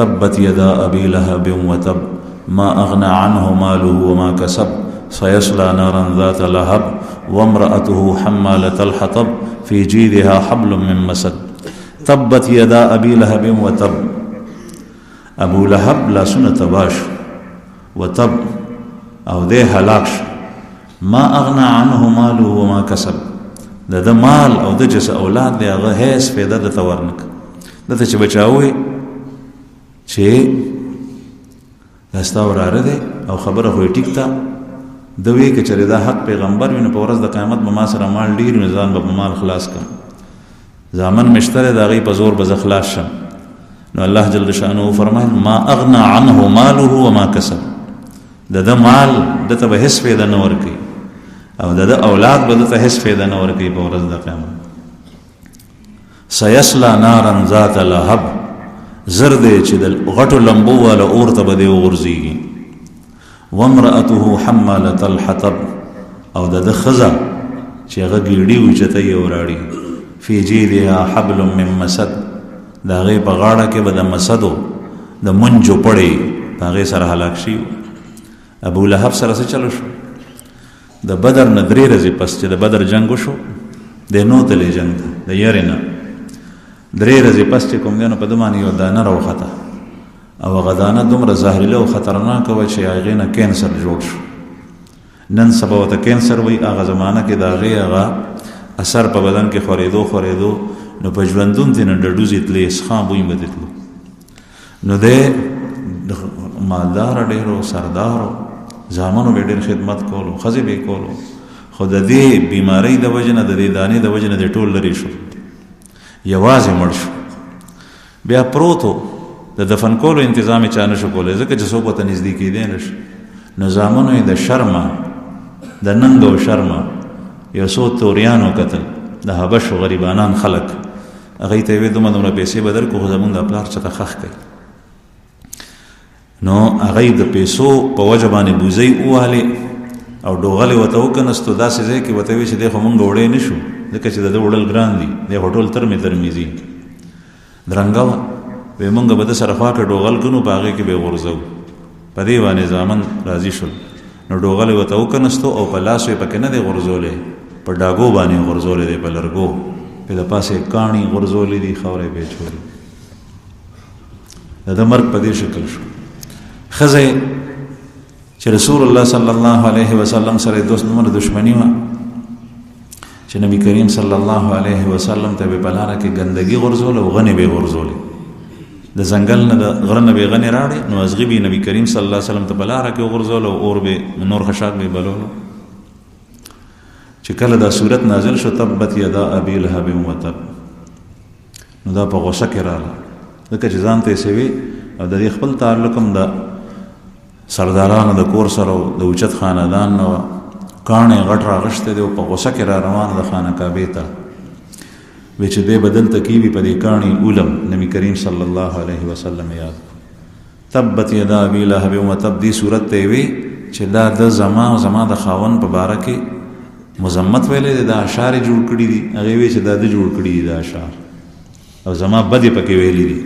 تبت يدا ابي لهب وتب ما اغنى عنه ماله وما كسب سيصلى نارا ذات لهب وامرأته حمالة الحطب في جيدها حبل من مسد. تبت يدا ابي لهب وتب، ابو لهب لا سنة تباش وتب او ده هلاك شو. ما اغنى عنه ماله وما كسب، ده مال او ده جس اولاد ده هغه هیڅ فایده د تورنک دته چې بچاوي چې داستا وراره ده او خبره خو ټیک تا دوی کې چې دا حق پیغمبر ویني په ورځ د قیامت به ما سره مال ډیر نزان به مال خلاص کړ زامن مشتره دا غي په زور به خلاص شم. نو الله جل شانه فرمایل ما اغنى عنه ماله وما كسب، ده مال دته به هیڅ فایده نه ورکي او د اولاد به ته هیڅ فایده نه ورکوي په ورځ د قیامت. سيصلى نارا ذات لهب، زر دی چې د غټو لمبو والا اور ته به دی وغورځېږي. وامرأته حمالة الحطب، او د ښځه چې هغه ګیډي اوچتوي او راړي. فی جیدها حبل من مسد، د هغې په غاړه کې به د مسدو د منجو پړې په هغې سره هلاک شي. ابو لهب سره څه چلو شو؟ د بدر نه 3 ورځې پس چې د بدر جنگ وشو د نو تلې جنگ د یارې نه 3 ورځې پس چې کوم دی نو په ده باندې یو دانه راوخته او هغه دانه دومره زهریله او خطرناکه وه چې هغې نه کینسر جوړ شو. نن سبا ورته کینسر وایي، هغه زمانه کې د هغې هغه اثر په بدن کې خورېدو نو په ژوندون ترې نه ډډوزې تلې سخان بوی به تلو. نو دی مالدار ډېرو سردارو زامنو به ډېر خدمت کولو، ښځې به یې کولو، خو د دې بیمارۍ د وجې نه د دې دانې د وجې نه دی ټول لرې شو، یوازې مړ شو. بیا پروت و، د دفن کولو انتظام یې چا نه شو کولی ځکه چې څوک ورته نږدې کېدی نه شو. نو زامنو یې د شرمه د ننګ او شرمه یو څو توریانو کتل، د حبشو غریبانان خلک، هغوی ته یې ویې دومره پیسې به درکړو خو زمونږ د پلار چاته ښخ کوي. نو هغه د پیسو په وجه باندې بوزي اوالي او ډوغلې ورته وکنستو داسې ځای کې ورته وی چې دی خو مونږ وړی نه شو ځکه چې د ده وړل ګران دي، دی خو ټول ترمې ځي درنګه وه. وی مونږ به د سره خوا کې ډوغل کنو په هغې کې به یې غورځو. په دې باندې زامن راضي شول. نو ډوغلې ورته وکنستو او په لاس یې پکې نه دی غورځولی، په ډاګو باندې یې غورځولی دی، په لرګو پې د پاسې کاڼي غورځولې دي، خاورې به یې چولې. د ده مرګ په دې شکل شو. ښځه چې رسول الله صلی الله علیه وسلم سره دومره دشمني وه چې نبی کریم صلی الله علیه وسلم ته به په لاره کې ګندګي غورځول او غنې به یې غورځولې. د ځنګل نه د غره نه به یې غنې راوړې، نو ازغي به نبی کریم صلی الله علیه وسلم ته په لاره کې وغورځول او اور به نور خشاک به یې بلولو. چې کله دا صورت نازل شو تبت یدا ابي لهب وتب، نو دا په غوسه کې راغله ځکه چې ځان ته یې سوي او د دې خپل تعلق هم د سردارانو د کور سره د اوچت خاندان نه وه، کاڼې غټ راغشتی دی او په غوسه کې را روانه د خانه کعبې ته. وی چې دی به دلته کېوي په دې کاڼي اولم نبي کریم صلی الله علیه وسلم یاد تبت یدا ابي لهب وتب. دې صورت ته یې وی چې دا د زما د خاوند په باره کې مذمت ویلی دی، دا اشعار یې جوړ کړي دي، هغې وی چې دا ده جوړ کړي دي دا اشعار او زما بدې پکې ویلي دي.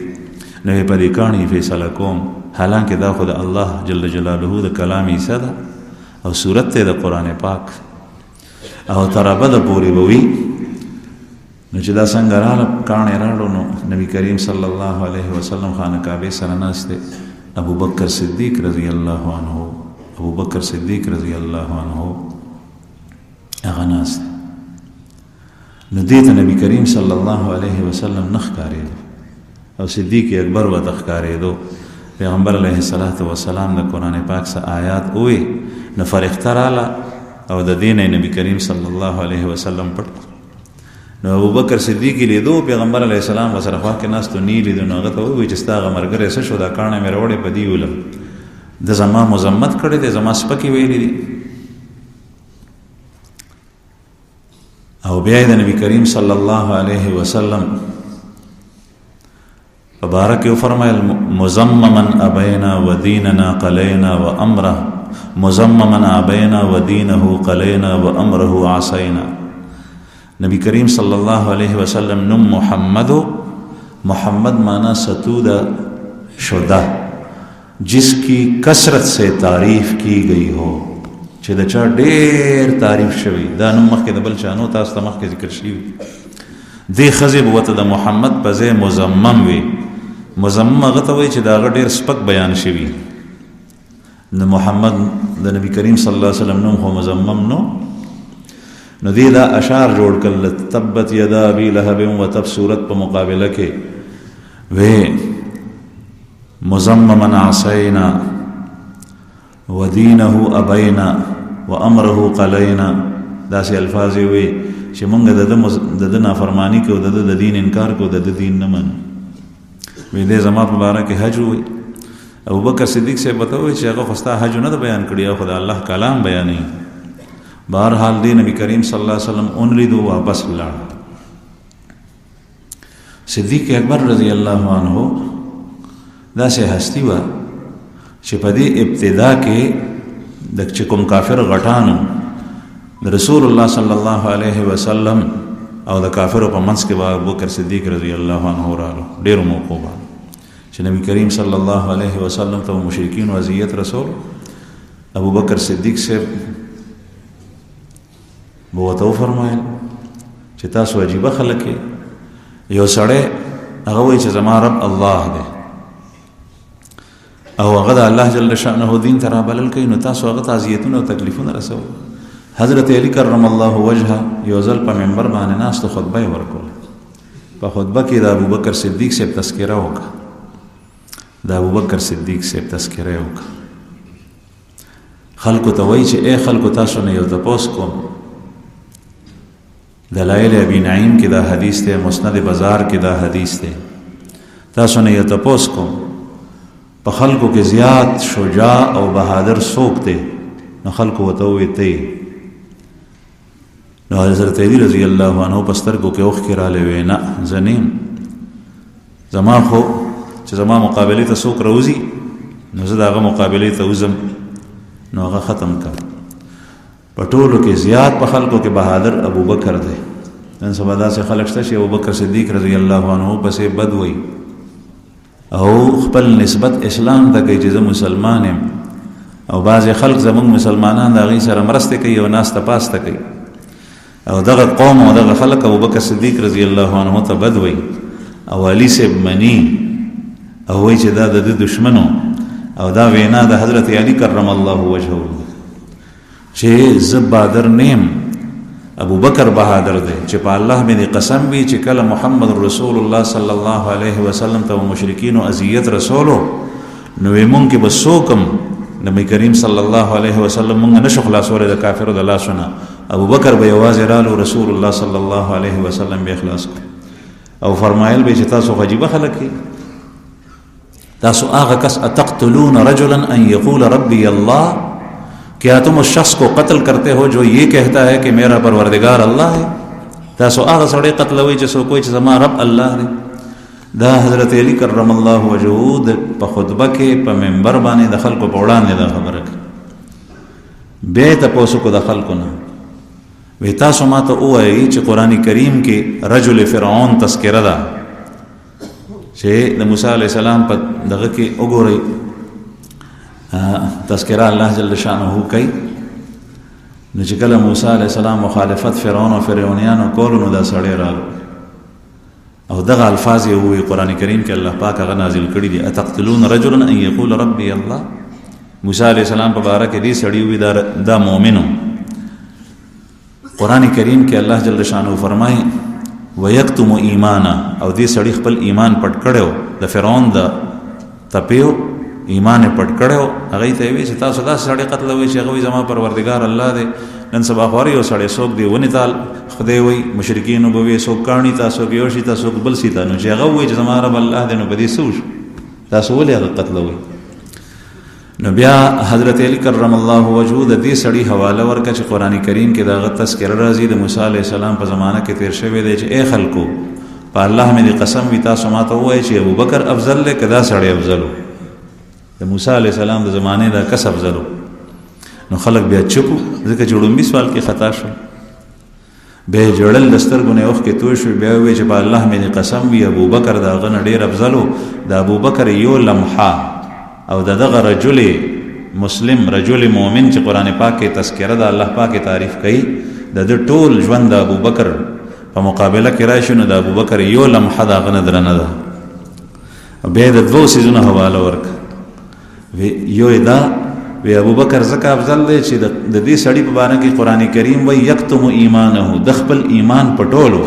نو یې په دې کاڼي فیصله کوم، حالانکه دا خو د الله جل جلاله د کلام عیسی ده او صورت ته د قرآن پاک او تر ابده پورې به وي. نو چې دا څنګه راغله کاڼې راړو، نو نبی کریم صلی الله علیه وسلم خانه کعبې سره ناست دی. ابوبکر صدیق رضی الله عنه هغه ناست دی. نو دې ته نبی کریم صلی الله علیه وسلم نه ښکارېدو او صدیق اکبر ورته ښکارېدو. پیغمبر علیه السلام د قرآن پاک څخه آیات ووی، نو فرښته راغله او د دې نه نبی کریم صلی الله علیه وسلم پټ. نو ابوبکر صدیق یې لیدو، پیغمبر علیه السلام ورسره خوا کې ناست و، نه یې لیدو. نو هغه ته ووایي چې ستا هغه ملګری څه شو؟ دا کاڼی مې راوړی په دې ولم، د زما مذمت کړی دی، زما سپکې ویلي دي. او بیا یې د نبی کریم صلی الله علیه وسلم فبارک یو فرمایل مزمما ابینا ودیننا قلینا وامره مزمما ابینا ودینه قلینا وامره عصینا. نبی کریم صلی الله علیه وسلم نم محمد معنا ستوده शुदा जिसकी कसरत से तारीफ की गई हो, چې د چا ډېر تعریف شوی. دا نوم مخکې د بل چا نو، تاسو ته مخکې ذکر شوي. دې ښځې به ورته د محمد په ځای مزمم وي. مزمم هغه ته وایي چې د هغه ډېر سپک بیان شوي. د محمد د نبی کریم صلی الله علیه وسلم نوم خو مزمم نو دې دا اشعار جوړ کړل. تبت یدا ابي لهب وتب صورت په مقابله کې وی مزمما عصینا ودینه ابینا وامره قلینا. داسې الفاظ وی چې مونږ د نافرمانی کو، د دین انکار کو، د دین نه منو. وی دې زما په باره کې حج وی. ابو بکر صدیق سے بتاوي چې هغه خو ستا حج نه بیان کړی، او خدای الله کلام بیانې. بہرحال دی نبی کریم صلی اللہ علیہ وسلم ان لیدو واپس لاړ. صدیق اکبر رضی اللہ عنہ دا سے ہستی وا چې په دې ابتدا کې د چې کوم کافر غټانو د رسول الله صلی الله علیه وسلم او د کافرو په منځ کې ابو بکر صدیق رضی الله عنه راغلو. ډېر موقع چې نبی کریم صلی الله علیه وسلم ته مشرکین او اذیت رسول. ابو بکر صدیق سے بوته فرمایل چې تاسو عجیبه خلک یو سړی هغه وایي چې زما رب الله دی او هغه د الله جل شأنه دین ته رابلل کوي، نو تاسو هغه ته اذیتونه او تکلیفونه رسوئ. حضرت علی کرم الله وجهه یو ځل په منبر باندې ناست خطبه یې ورکوله. په خطبه کې د ابو بکر صدیق صاحب تذکره وکړه. د ابو بکر صدیق صاحب تذکره وکړه. خلکو ته وایي چې اے خلکو تاسو نه یو تپوس کوم. دلائل ابی نعیم کې دا حدیث ته، مسند بازار کې دا حدیث ته. تاسو نه یو تپوس کوم په خلکو کې زیات شجاع او بہادر څوک دی؟ نو خلکو ورته ووایي ته. نو حضرت علی رضی الله عنه په سترګو کې اوښکې راغلې وې. نه زه نه یم، زما خو چې زما مقابلې ته څوک راوځي نو زه د هغه مقابلې ته وځم، نو هغه ختم کړ. په ټولو کې زیات په خلکو کې بہادر ابو بکر دی. نن سبا داسې خلک شته چې ابو بکر صدیق رضی الله عنه پسې بد وایي او خپل نسبت اسلام ته کوي چې زه مسلمان یم، او بعضې خلک زموږ مسلمانان د هغوی سره مرسته کوي او ناسته پاسته کوي. او دغه قوم او دغه خلک ابو بکر صدیق رضی الله عنه ته بد وایي او علي صاحب مني او وایي چې دا د دشمنو، او دا وینا د حضرت علی کرم الله وجهه چې زه بہادر نیم، ابو بکر بہادر دی. چې په الله باندې قسم وي چې کله محمد رسول الله صلی الله علیه وسلم ته مشرکین او اذیت رسولو نو مونږ کې بسوکم نبی کریم صلی الله علیه وسلم مونږ نشو خلاصولی د کافرو د لاسونه. ابو بکر به یوازې رالو، رسول الله صلی الله علیه وسلم به اخلاص کو او فرمایل به چې تاسو عجیبه خلک یې. تاسو هغه کس اتقتلون رجلا ان یقول ربی الله، کیا تم اس شخص کو قتل کرتے ہو جو یہ کہتا ہے کہ میرا پروردگار اللہ ہے؟ تاسو هغه سړی قتلوي چې څوک وایي چې زما رب الله دی. دا حضرت علی کرم الله وجهه په خطبه کې په منبر باندې د خلکو په وړاندې دا خبره کړه. بیا یې تپوس کو د خلکو نه وی تاسو ما ته ووایئ چې قرآن کریم کې رجل فرعون تذکره ده چې د موسی علیه السلام په دغه کې وګورئ تذکره الله جل شانه کوي. نو چې کله موسی علیه السلام مخالفت فرعون او فرعونیانو کولو نو دا سړی راغی او دغه الفاظ یې ووایي قرآن کریم کې الله پاک هغه نازل کړي دي. اتقتلون رجلا ان یقول ربی الله. موسی علیه السلام په باره کې دې سړي ووایي دا مؤمنو. قرآن کریم کې الله جل شانه فرمایي ویکتم ایمانا، او دې سړي خپل ایمان پټ کړو. د فرعون د تپیو ایمان پټ کړو. هغه ته وی چې تاسو دا سړی قتلوي چې هغه زما پروردگار الله دی. نن سبا خوري یو سړی څوک دی ونی تال خدای وی مشرکین وو به څوک کانی تاسو کې یو شي تاسو بل سي ته نو چې هغه وی چې زما رب الله دی نو بدی سوش تاسو ولې هغه قتلوي. نو بیا حضرت علی کرم الله وجهه د دې سړی حواله ورکړه چې قرآن کریم کې دا تذکره راځي د موسی علیه السلام په زمانه کې تیر شوی دی چې اے خلکو په الله مې قسم وی تاسو ماته وایي چې ابو بکر افضل دی کدا سړی افضلو. د موسی علیه السلام د زمانه دا کس افضلو. نو خلک بیا چپو ځکه چې وړومبي سوال کې خطا شو. به جړل دسترګونه اوخ کې توي شو بیا وی چې په الله مې قسم وي ابو بکر دا غن ډیر افضلو د ابو بکر یو لمحه او دغه رجل مسلم رجل مؤمن چې قران پاک کې تذکرہ د الله پاک تعریف کوي د ټول ژوند د ابو بکر په مقابله کې راشي نو د ابو بکر یو لمحه دا غن درنه ده به د دوه سيزونو حواله ورک یو دا وی ابو بکر زکه افضل دی چې د دې سړی په باندې کې قران کریم وی یکتم ایمانه د خپل ایمان پټولو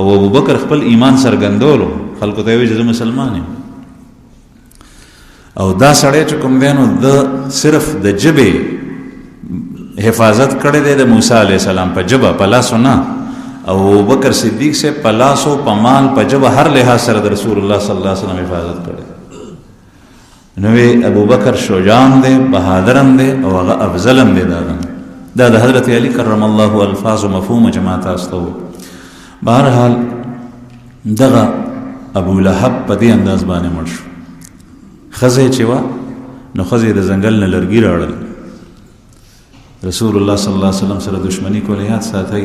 او ابو بکر خپل ایمان سرګندولو خلکو ته وی چې مسلمان یم او دا سړی چې کوم دی نو د صرف د جبه حفاظت کړی دی د موسی علی السلام په جبه په لاسو نه او ابو بکر صدیق سے په لاسو په مال په جبه هر لحاظ سره د رسول الله صلی الله علیه وسلم حفاظت کړی نوې ابو بکر شجاع دی بهادرم دی او هغه افضلم دی دا د حضرت علی کرم الله الفاظ مفهوم جماعت استو بهرحال دغه ابو لهب په دې انداز باندې مړ شو خزه چې وا نو خزه د ځنګل نه لرګي راړل رسول الله صلی الله علیه وسلم سره دښمنی کولې یاد ساتي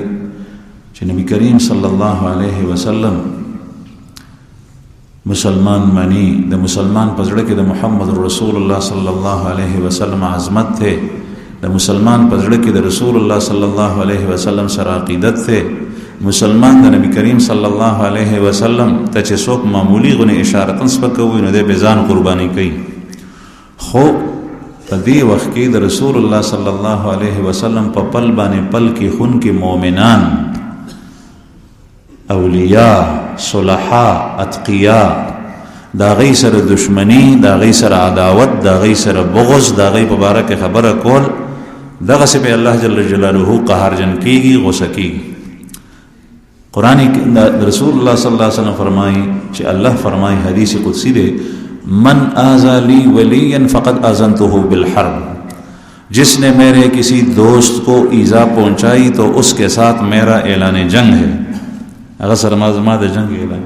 چې نبی کریم صلی الله علیه وسلم مسلمان مانی د مسلمان پزړه کې د محمد رسول الله صلی الله علیه وسلم عظمت ته د مسلمان پزړه کې د رسول الله صلی الله علیه وسلم سره عقیدت ته مسلمان د نبی کریم صلی الله علیه وسلم ته چې څوک معمولی غو نه اشاره سپکوي نو د بیزان قرباني کوي خو په دې وخت کې د رسول الله صلی الله علیه وسلم په پل باندې پل کې خون کې مؤمنان اولیاء صلحاء اتقیاء دا غي سره دشمنی دا غي سره عداوت دا غي سره بغض دا غي مبارک خبره کول دغه سه په الله جل جلاله قهر جن کیږي غوسه کیږي قرآن رسول الله صلی الله علیه وسلم فرمایي چې الله فرمایي حدیث قدسی ده من آذى لي وليا فقد آذنته بالحرب جس نے میرے کسی دوست کو ایذا پہنچائی تو اس کے ساتھ میرا اعلان جنگ ہے اگر سرمازما د جنگ اعلان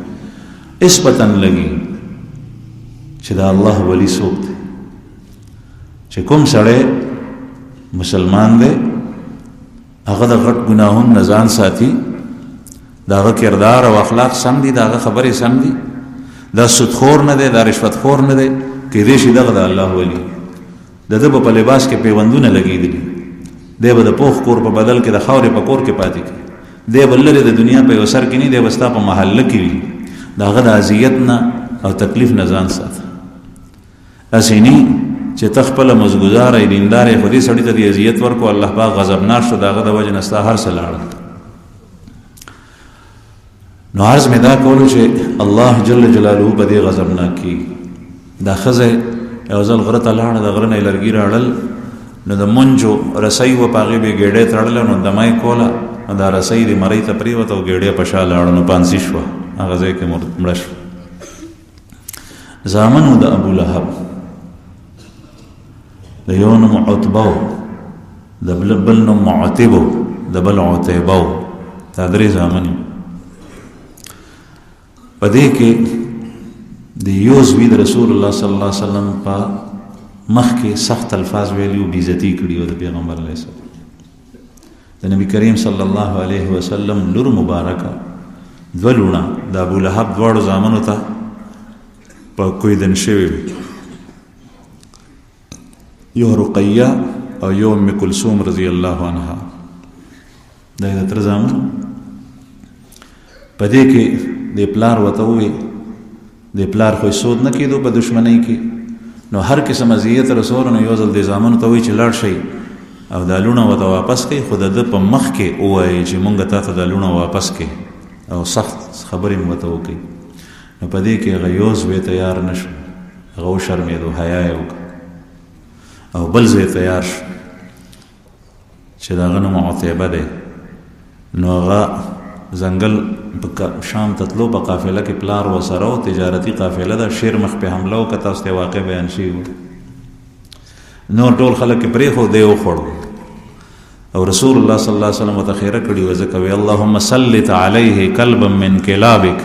اس پتن لگی چې دا الله ولی څوک دی چې کوم سړی مسلمان دی هغه د غټ ګناهونو نه ځان ساتي داغه کردار او اخلاق سم دي داغه خبرې سم دي دا سودخور نه دی دا رشوت خور نه دی کې دې شي دغه د الله ولی د دې په لباس کې پیوندونه لګېدلي دی به د پوخ کور په بدل کې د خاورې په کور کې پاتې کی دی بللې د دنیا په یو سر کې نه دی وستا په محله کې وي داغه د اذیت نه او تکلیف نه ځان ساته اسینی چې تخپل مزګزار دیندار خودي سړی ته د اذیت ورکو الله پاک غضبناک شو داغه د وجه نستا هر څه لاړ نو عرض مې دا کولو چې الله جل جلاله په دې غضبناک کی دا خزه یو ځل غره ته لاړه د غره نه لرګي راړل نو د منجو رسۍ و پاغي به ګېډې تړل نو دمای کوله دا رسۍ د مړی ته پریوته او ګېډې په شا لاړ نو پانسي شو هغه ځای کې مړ شو زامنو د ابو لهب د یو نوم عتبه د بل نوم معتبه د بل عتیبه دا درې زامن په دې کې د یو زوی د رسول الله صلی الله علیه وسلم په مخ کې سخت الفاظ ویلو بی عزتی کړي او د پیغمبر علیه السلام د نبی کریم صلی الله علیه وسلم لور مبارکه دولونه د ابو لهب دواړو زامنو ته په کوی دن شوی یو رقیه او یو ام کلثوم رضی الله عنها دا د تر زامن په دې کې د پلار وته وي د پلار خو سود نه کېدو په دشمنی کې نو هر قسم اذیت رسول نو یو ځل د زامن ته وي چې لاړ شي او دا لونه وته واپس کوي خود د په مخ کې وایي چې مونږ ته د لونه واپس کوي او سخت خبرې مو ته وکړي نو په دې کې غيوز به تیار نشو غو شرمېدو حیا یو او بل زه تیار شو چې دا غنه معتبه ده نو هغه زنګل شام تطلو په قافله کې پلار و سره او تجارتی قافله ده شیر مخ په حمله او کته واستې واقع بیان شي نو ټول خلک پرې خو دی او خور او رسول الله صلی الله علیه وسلم متخیره کړي وځکه وی اللهم سلط علیه کلبا من کلابک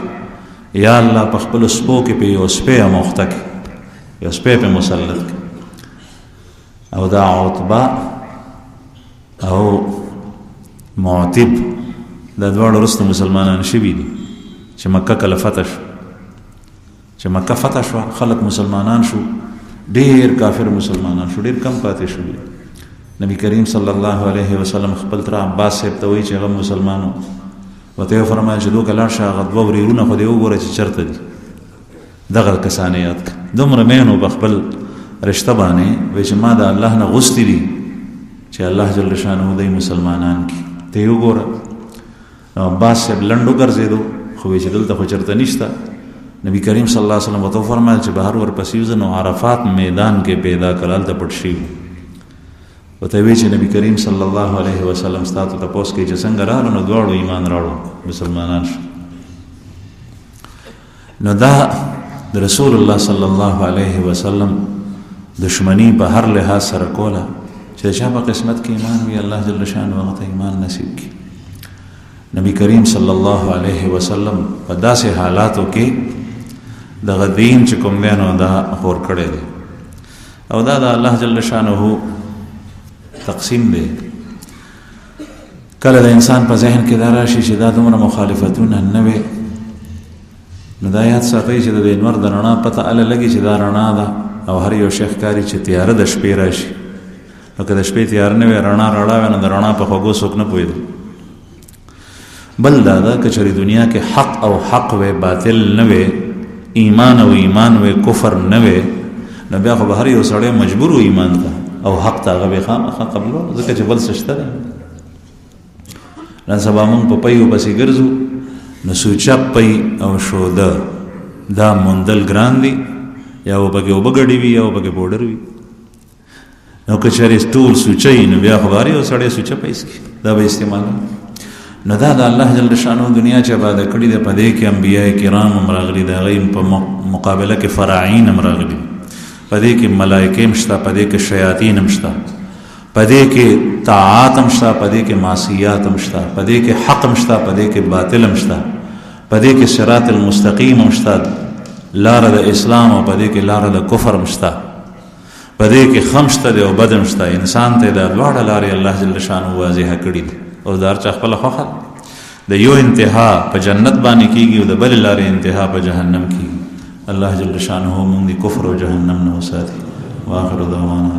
یا الله په خپل سپو کې په یو سپه مخته کې یو سپه په مسلط کې او دا عتبه او معتب دا دواړه وروسته مسلمانان شوي دي چې مکه کله فتح شو چې مکه فتح شو خلک مسلمانان شو ډیر کافر مسلمانان شو ډیر کم پاتې شو نبی کریم صلی الله علیه وسلم خپل تر عباس صاحب ته وایي چې هغه مسلمانو وته فرمایي چې دوی لاړ شه هغه دوه ورېرونه خو دې وګوره چې چېرته دي دغه کسان یاد کړه دومره مینو په خپل رشته باندې وایي چې ما د الله نه غوښتي دي چې الله جل شانه دوی مسلمانان کړي ته یې وګوره عباس صاحب لنډ وګرځېدو خو وایي چې دلته خو چېرته نشته نبی کریم صلی الله علیه وسلم ورته وفرمایل چې بهر ورپسې وځه نو عرفات میدان کې پیدا کړه هلته پټ شوي ورته وایي چې نبی کریم صلی الله علیه وسلم ستا ته تپوس کوي چې څنګه راغلو نو دواړو ایمان راوړو مسلمانان شو نو دا د رسول الله صلی الله علیه وسلم دشمنی په هر لحاظ سره کوله چې چا په قسمت کې ایمان وي الله جل شانه هغه ته ایمان نصیب کړي نبی کریم صلی الله علیه وسلم په داسې حالاتو کې دغه دین چې کوم دی نو دا خور کړی دی او دا د الله جل شانه تقسیم دی کله د انسان په ذهن کې دا راشي چې دا دومره مخالفتونه نه وي نو دا یاد ساتئ چې د انور د رڼا پته اله لګي چې دا رڼا ده او هر یو شیخ کاری چې تیاره د شپې راشي نو که د شپې تیاره نه وي رڼا راړه نو د رڼا په خوږو څوک نه پوهېدل بل دا ده که چېرې دنیا کې حق او حق وی باطل نه وی ایمان او ایمان وی کفر نه وی نو بیا خو به هر یو سړی مجبور و ایمان ته او حق ته هغه به خامخا قبلو ځکه چې بل څه شته دی نن سبا موږ په پیو پسې ګرځو نو سوچه پی او شوده دا موندل ګران دي یا وبګې اوبه ګډې وي یا وبګې بوډر وي نو که چېرې ټول سوچه وي نو بیا خو به هر یو سړی سوچه پیس کړي دا به استعمال نو دا د الله جل شانه دنیا چې آباده کړې ده په دې کې انبیاء کرام هم راغلي د هغوی په مقابله کې فراعین هم راغلي په دې کې ملایکې هم شته په دې کې شیاطین هم شته په دې کې طاعات هم شته په دې کې معصیات هم شته په دې کې حق هم شته په دې کې باطل هم شته په دې کې صراط المستقیم هم شته لاره د اسلام او په دې کې لاره د کفر هم شته په دې کې خم شته دی او بد هم شته انسان ته دا دواړه لارې الله جل شانه واضحه کړي دي او دار چا خپل خوخه د یو انتها په جنت باندې کیږي او د بل لارې انتها په جهنم کیږي الله جل شانه مونږ د کفر او جهنم نه وساتي واخر دعوانا